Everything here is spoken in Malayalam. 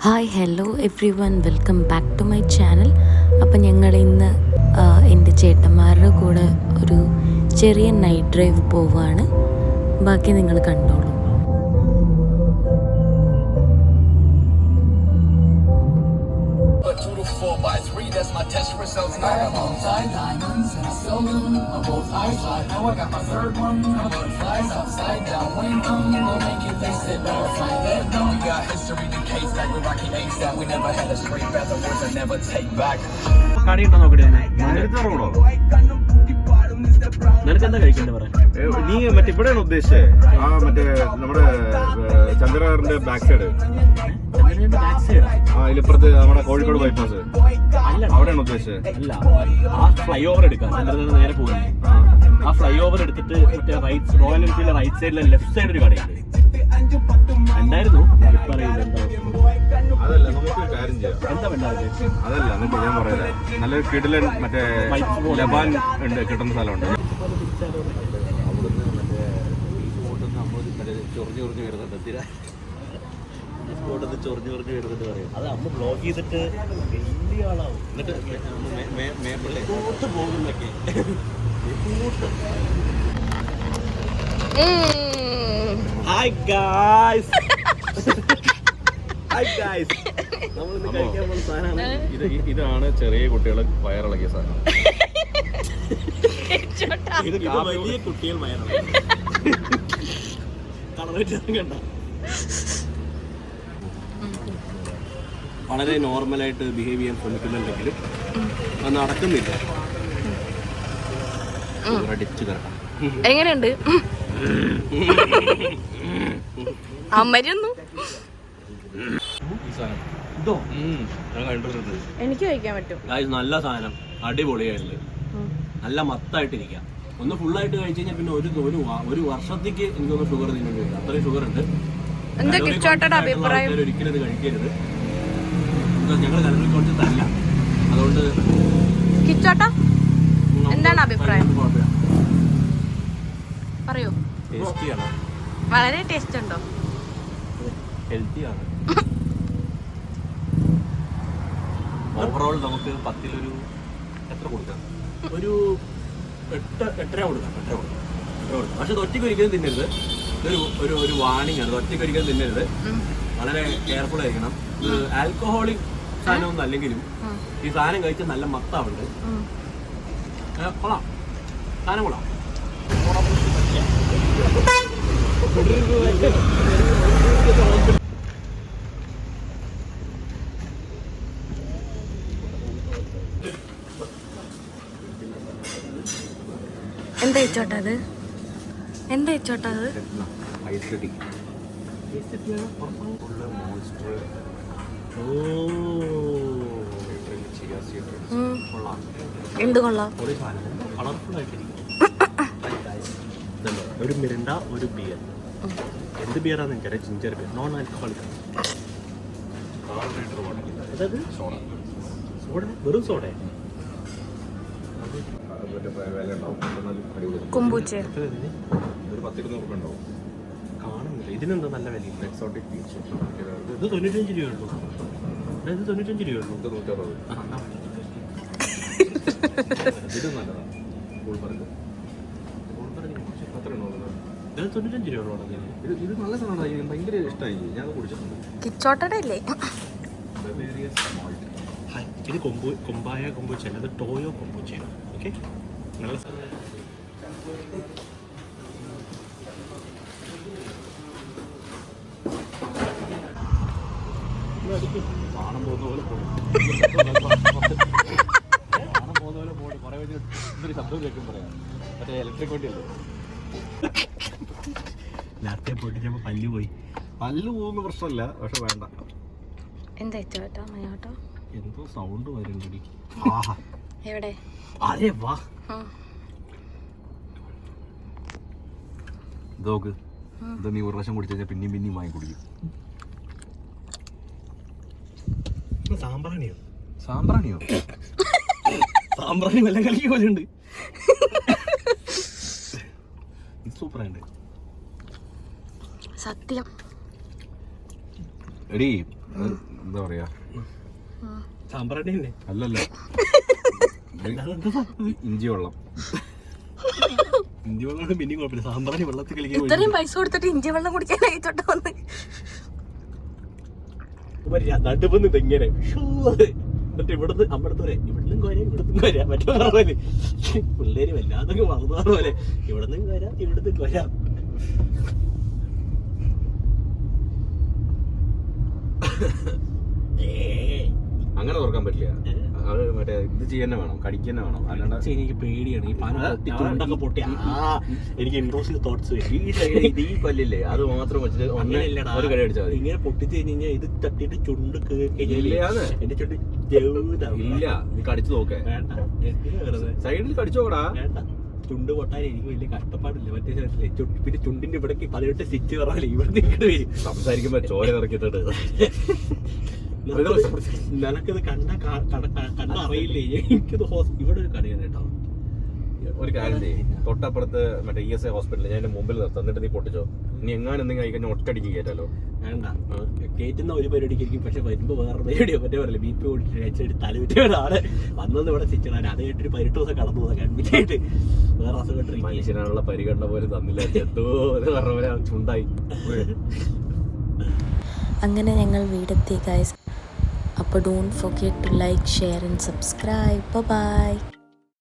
Hi hello everyone welcome back to my channel. അപ്പം ഞങ്ങൾ ഇന്ന് എൻ്റെ ചേട്ടന്മാരുടെ കൂടെ ഒരു ചെറിയ നൈറ്റ് ഡ്രൈവ് പോവുകയാണ്. ബാക്കി നിങ്ങൾ കണ്ടോളൂ. That's my test results. I got outside diamonds and I sell them on both sides. Now I got my third one. My butterflies upside down. When we'll make you face it. Butterfly that down. We got history to case that we rocky ace that we never had a straight path. The words I never take back. നിനക്കെന്താ കഴിക്കണ്ടേ പറയാ? നീ മറ്റേ ഇവിടെയാണ് ഉദ്ദേശിച്ചത്? ആ മറ്റേ നമ്മുടെ ചന്ദ്രകാറിന്റെ ബാക്ക് സൈഡ്, ആ ഇപ്പുറത്ത് നമ്മുടെ കോഴിക്കോട് ബൈപ്പാസ് അവിടെയാണ് ഉദ്ദേശിച്ചത്? അല്ല, ആ ഫ്ലൈ ഓവർ എടുക്കാം. ചന്ദ്രകാർ നേരെ പോകുന്നത്. ആ ഫ്ലൈ ഓവർ എടുത്തിട്ട് മറ്റേ റൈറ്റ് റോയൽ എൻഫീൽഡ് റൈറ്റ് സൈഡിലെ ലെഫ്റ്റ് സൈഡ് ഒരു കടയുണ്ട്. ഉണ്ടായിരുന്നു, ഇപ്പൊ അറിയില്ല എന്താ. അതല്ല, നമുക്കൊരു കാര്യം ചെയ്യാം. എന്താ വേണ്ടത്? അതല്ല, എന്നിട്ട് ഞാൻ പറയാം, നല്ലൊരു കിടിലൻ മറ്റേ ലബാൻ ഉണ്ട്, കിട്ടുന്ന സ്ഥലമുണ്ട്. ചൊറിഞ്ഞു വരുന്നുണ്ട് പറയും. അത് അമ്മ ബ്ലോക്ക് ചെയ്തിട്ട് വലിയ ആളാവും. എന്നിട്ട് പോകുന്നൊക്കെ ഹായ് ഗായ്സ്, നമ്മളിന്ന് കഴിക്കാൻ പോകുന്ന സാധനമാണ്. ഇതാണ് ചെറിയ കുട്ടികളെ വയറിളക്കിയ സാധനം. ഇത് വലിയ കുട്ടികൾ വയറിളക്കി കണ്ട. വളരെ നോർമലായിട്ട് ബിഹേവ് ചെയ്യാൻ ശ്രമിക്കുന്നുണ്ടെങ്കിലും അത് നടക്കുന്നില്ല. അടിച്ചു കയറണം. എങ്ങനെയുണ്ട് അമ്മരൊന്നും? എനിക്ക് കഴിക്കാൻ പറ്റും. നല്ല സാധനം, അടിപൊളിയായിട്ട് നല്ല മത്തായിട്ടിരിക്കാം. ഒന്ന് ഫുള്ളായിട്ട് കഴിച്ചു കഴിഞ്ഞാൽ പിന്നെ ഒരു വർഷത്തേക്ക് എനിക്കൊന്ന് ഷുഗർ തിന്നേണ്ടി വരും. അത്രയും ഷുഗർ ഉണ്ട്. ഒരിക്കലും ഇത് കഴിക്കരുത്. ഞങ്ങൾ കലറി കുറച്ചല്ല, അതുകൊണ്ട് എന്താണ് അഭിപ്രായം പറയൂ. ടേസ്റ്റിയാണ്, വളരെ ടേസ്റ്റ് ഉണ്ടോ? ഹെൽത്തിയാണ്. ഓവറോൾ നമുക്ക് 10-ൽ എത്ര കൊടുക്കാം? ഒരു 8.5 കൊടുക്കാം. 8 കൊടുക്കാം. പക്ഷെ ഒറ്റയ്ക്ക് ഒരിക്കലും തിന്നരുത്. ഒരു വാണിംഗ് ആണ്. ഒറ്റയ്ക്ക് ഒരിക്കലും തിന്നരുത്. വളരെ കെയർഫുൾ ആയിരിക്കണം. ആൽക്കഹോളിക് സാധനമൊന്നും അല്ലെങ്കിലും ഈ സാധനം കഴിച്ചാൽ നല്ല മത്താവുണ്ട്. കൊള്ളാം, സാധനം കൊള്ളാം. എന്താ ഇച്ചോട്ടത്? എന്താ ഇച്ചോട്ടത്? എന്ത് കൊള്ളാം? കളർഫുൾ ആയിട്ടിരിക്കും. ഒരു മിറിണ്ട, ഒരു ബിയർ. എന്ത് ബിയറാന്ന് എനിക്കറിയാം. Ginger beer, non alcoholic. അതായത് സോഡ, വെറും സോഡ. കുമ്പൂച്ച ഒരു 10-20 ഉണ്ടാവും. കാണുന്നില്ല. ഇതിനെന്താ നല്ല വില? എക്സോട്ടിക് പീച്ച് ഇത് 95 രൂപയുള്ളൂ. ഇത് 95 രൂപയുള്ളൂ. 160. ഇത് നല്ലതാണ്. ഇത് 95 രൂപയുള്ളൂ. ഇത് നല്ല സാധനമാണ്. ഭയങ്കര ഇഷ്ടമായി. ഞാൻ കുടിച്ചിട്ടുണ്ട്. കിച്ചോട്ടയുടെ അല്ലേ? ഇത് കൊമ്പായ കൊമ്പൂച്ചയാണ്. അത് ടോയോ കൊമ്പൂച്ചയാണ്. ഓക്കെ, നല്ല സാധനം. കാണാൻ പോകുന്ന പോലെ പോകും. കുറേ ഇതൊരു ശബ്ദം കേൾക്കും പറയാം. മറ്റേ ഇലക്ട്രിക് വണ്ടിയല്ലേ? നേരത്തെ പോയിട്ട് ഞാൻ പല്ല് പോയി. പല്ല് പോകുന്ന പ്രശ്നമില്ല, പക്ഷെ വേണ്ട. എന്താ ഇച്ചോട്ടാ മയോട്ടോ? എന്തോ സൗണ്ട് വരുന്നുണ്ട്. എവിടെ? അതെ വാ, ഇതോക്ക്. ഇത് നീ ഒരു പ്രാവശ്യം കുടിച്ചു കഴിഞ്ഞാൽ പിന്നെയും വാങ്ങി കുടിക്കും. സാമ്പ്രാണിയോ? സാമ്പ്രാണി വല്ല കളിക്ക് പോലെ ഉണ്ട്. ഇത് സൂപ്പറായിട്ട് സത്യം. എടീ എന്താ പറയാ, സാമ്പ്രാണി തന്നെ അല്ലല്ല, ഇഞ്ചി വെള്ളം. ഇഞ്ചി വെള്ളമാണ് പിന്നെയും കുഴപ്പമില്ല, സാമ്പ്രാണി വെള്ളത്തിൽ കളിക്കാൻ ഇത്രയും പൈസ കൊടുത്തിട്ട് ഇഞ്ചി വെള്ളം കുടിക്കാനായിട്ടോട്ട് വന്ന് നടുപ്പുന്നിട്ട് ഇങ്ങനെ എന്നിട്ട് ഇവിടുന്ന് അമ്മടത്ത് വരെ ഇവിടുന്നും കോരാ ഇവിടുന്നും കോരാ മറ്റേ പോലെ പിള്ളേര് വല്ലാതൊക്കെ മറന്നു പോലെ ഇവിടുന്നും കോരാ ഇവിടുന്ന് കോരാ. അങ്ങനെ തുറക്കാൻ പറ്റില്ല, അത് മറ്റേ ഇത് ചെയ്യാൻ വേണം, കടിക്കുക തന്നെ വേണം, അല്ലാണ്ട് എനിക്ക് പേടിയാണ് ഈ പാനം പൊട്ടി ചുണ്ടൊക്കെ പൊട്ടി. എനിക്ക് ഇൻട്രോസീവ് തോട്ട്സ് വരും. ഈ പല്ലില്ലേ അത് മാത്രം വെച്ചിട്ട് ഒരു കടി അടിച്ചാൽ മതി. ഇങ്ങനെ പൊട്ടിച്ച് കഴിഞ്ഞ് കഴിഞ്ഞാൽ ഇത് തട്ടിയിട്ട് ചുണ്ട് ഇല്ലാതെ എന്റെ ചുണ്ട് ഇല്ല, നീ കടിച്ചു നോക്കേ, വേണ്ട വെറുതെ സൈഡിൽ കടിച്ചു നോക്കടാ. വേണ്ട, ചുണ്ട് പൊട്ടാൻ എനിക്ക് വലിയ കഷ്ടപ്പാടില്ല. മറ്റേ പിന്നെ ചുണ്ടിന്റെ ഇവിടേക്ക് 18 സ്റ്റിച്ച് പറഞ്ഞാലേ ഇവിടെ ഇങ്ങോട്ട് വരും. സംസാരിക്കുമ്പോ ചോര ഇറക്കിയിട്ടുണ്ട്. നിനക്കത് കണ്ട അറിയില്ലേ? എനിക്കത് ഇവിടെ ഒരു കടയാണ് കേട്ടോ. ഒരു കാര്യം ചെയ്യും, തൊട്ടപ്പുറത്ത് മറ്റേ ESI ഹോസ്പിറ്റലിൽ ഞാൻ മുമ്പിൽ നിർത്താം, എന്നിട്ട് നീ പൊട്ടിച്ചോ. നീ എങ്ങാനും എന്തെങ്കിലും കഴിക്കാൻ ഒറ്റയടിക്ക് കയറ്റാലോ. വേണ്ട, കയറ്റുന്ന ഒരു പരിപാടിക്കായിരിക്കും, പക്ഷെ വരുമ്പോ വേറെ പരിപാടിയോ മറ്റേ പറയില്ല BP ഓടിച്ചിട്ട് തലവിറ്റ ഒരാള് വന്നത് ഇവിടെ സ്റ്റിച്ചാണ്. അത് കേട്ടൊരു 18 ദിവസം കടന്നു പോകുന്ന അഡ്മിറ്റായിട്ട് വേറെ അസുഖം. മനുഷ്യനാണുള്ള പരിഗണന പോലും തന്നില്ല, എന്തോ എന്ന് പറഞ്ഞ പോലെ ചുണ്ടായി. അങ്ങനെ ഞങ്ങൾ വീടെത്തി ഗൈസ്. അപ്പോൾ don't forget to like, share and subscribe. By.